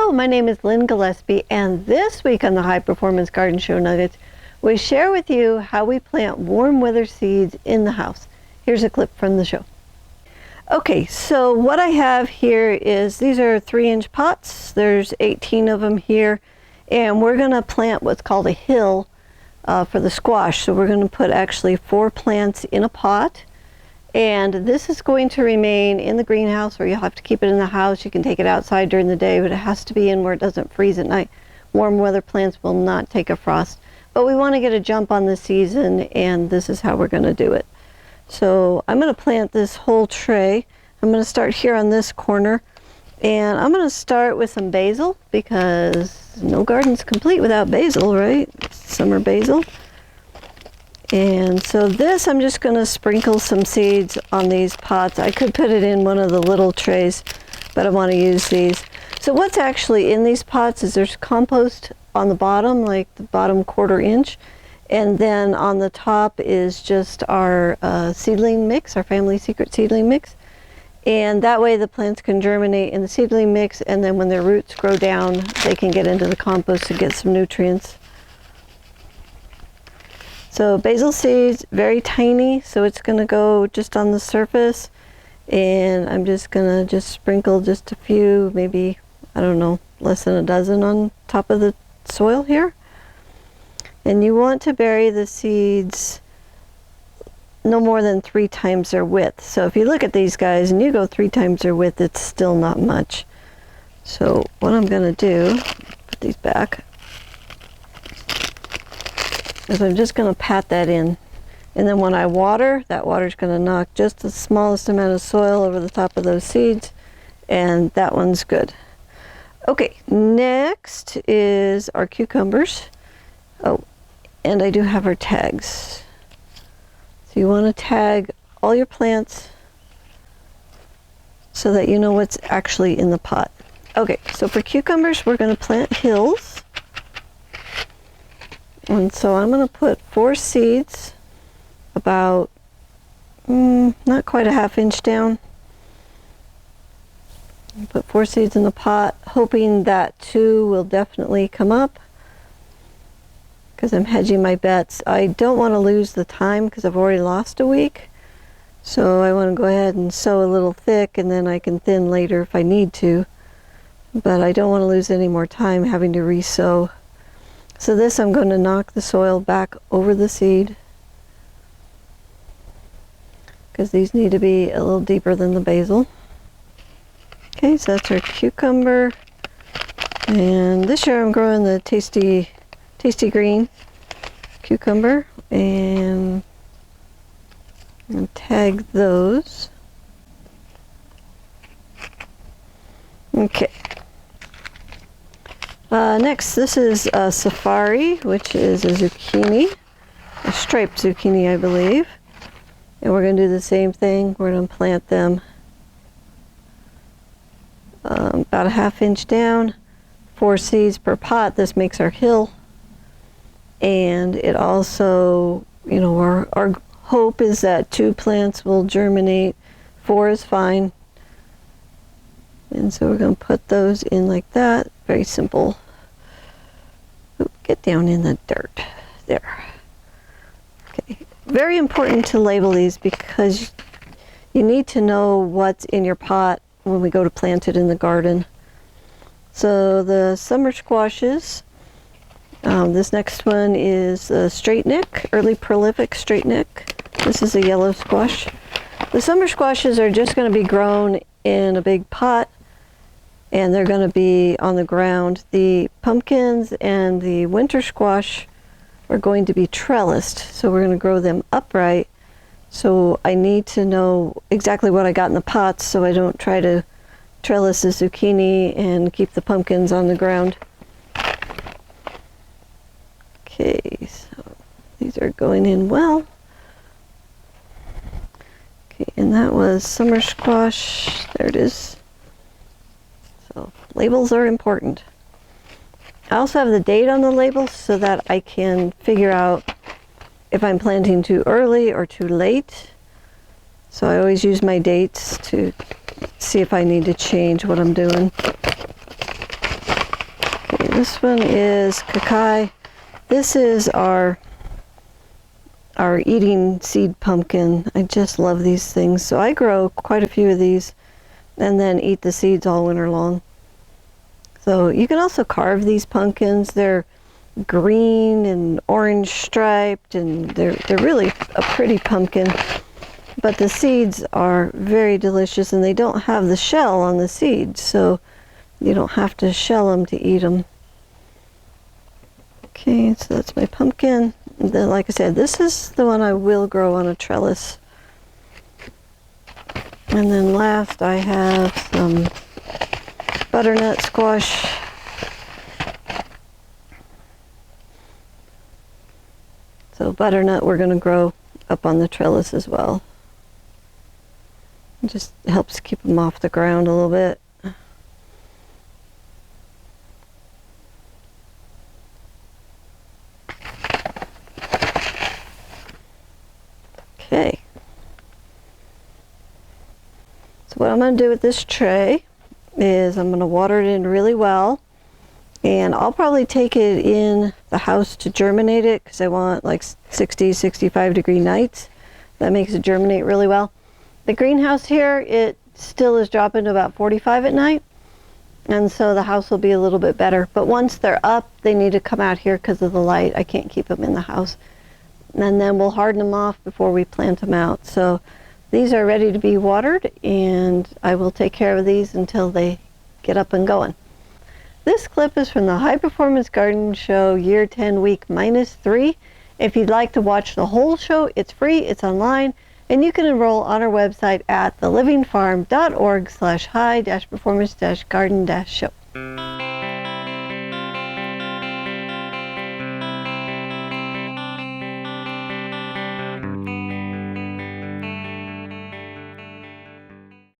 Hello, my name is Lynn Gillespie, and this week on the High Performance Garden Show Nuggets, we share with you how we plant warm weather seeds in the house. Here's a clip from the show. Okay, so what I have here is, these are 3-inch pots. There's 18 of them here, and we're going to plant what's called a hill for the squash. So we're going to put actually 4 plants in a pot. And this is going to remain in the greenhouse, or you'll have to keep it in the house. You can take it outside during the day, but it has to be in where it doesn't freeze at night. Warm weather plants will not take a frost. But we want to get a jump on the season, and this is how we're going to do it. So I'm going to plant this whole tray. I'm going to start here on this corner. And I'm going to start with some basil, because no garden's complete without basil, right? Summer basil. And so this, I'm just going to sprinkle some seeds on these pots. I could put it in one of the little trays, but I want to use these. So what's actually in these pots is there's compost on the bottom, like the bottom 1/4 inch. And then on the top is just our seedling mix, our family secret seedling mix. And that way the plants can germinate in the seedling mix, and then when their roots grow down, they can get into the compost to get some nutrients. So basil seeds, very tiny, so it's going to go just on the surface, and I'm just going to sprinkle just a few, maybe, I don't know, less than a dozen on top of the soil here. And you want to bury the seeds no more than 3 times their width. So if you look at these guys and you go 3 times their width, it's still not much. So what I'm going to do, put these back, is I'm just going to pat that in. And then when I water, that water is going to knock just the smallest amount of soil over the top of those seeds, and that one's good. Okay, next is our cucumbers. Oh, and I do have our tags. So you want to tag all your plants so that you know what's actually in the pot. Okay, so for cucumbers, we're going to plant hills. And so I'm going to put 4 seeds, about not quite a 1/2 inch down. Put 4 seeds in the pot, hoping that 2 will definitely come up, because I'm hedging my bets. I don't want to lose the time because I've already lost a week. So I want to go ahead and sow a little thick, and then I can thin later if I need to. But I don't want to lose any more time having to re-sow. So this, I'm going to knock the soil back over the seed, because these need to be a little deeper than the basil. Okay, so that's our cucumber. And this year I'm growing the tasty green cucumber, and I'm going to tag those. Okay. Next, this is a safari, which is a zucchini, a striped zucchini, I believe. And we're going to do the same thing. We're going to plant them about a 1/2 inch down, 4 seeds per pot. This makes our hill. And it also, you know, our hope is that 2 plants will germinate. 4 is fine. And so we're going to put those in like that. Very simple. Oop, get down in the dirt. There. Okay. Very important to label these, because you need to know what's in your pot when we go to plant it in the garden. So the summer squashes. This next one is a straight neck, early prolific straight neck. This is a yellow squash. The summer squashes are just going to be grown in a big pot, and they're going to be on the ground. The pumpkins and the winter squash are going to be trellised, so we're going to grow them upright. So I need to know exactly what I got in the pots, so I don't try to trellis the zucchini and keep the pumpkins on the ground. Okay, so these are going in well. Okay, and that was summer squash. There it is. So labels are important. I also have the date on the label so that I can figure out if I'm planting too early or too late. So I always use my dates to see if I need to change what I'm doing. this one is Kakai. This is our eating seed pumpkin. I just love these things. So I grow quite a few of these and then eat the seeds all winter long. So you can also carve these pumpkins. They're green and orange striped, and they're really a pretty pumpkin. But the seeds are very delicious, and they don't have the shell on the seeds, so you don't have to shell them to eat them. Okay, so that's my pumpkin. And then, like I said, this is the one I will grow on a trellis. And then last I have some butternut squash. So butternut we're going to grow up on the trellis as well. It just helps keep them off the ground a little bit. Okay. So what I'm going to do with this tray is I'm going to water it in really well. And I'll probably take it in the house to germinate it because I want like 60, 65 degree nights. That makes it germinate really well. The greenhouse here, it still is dropping to about 45 at night. And so the house will be a little bit better. But once they're up, they need to come out here because of the light. I can't keep them in the house. And then we'll harden them off before we plant them out. So these are ready to be watered, and I will take care of these until they get up and going. This clip is from the High Performance Garden Show Year 10 Week -3. If you'd like to watch the whole show, it's free, it's online, and you can enroll on our website at thelivingfarm.org/high-performance-garden-show.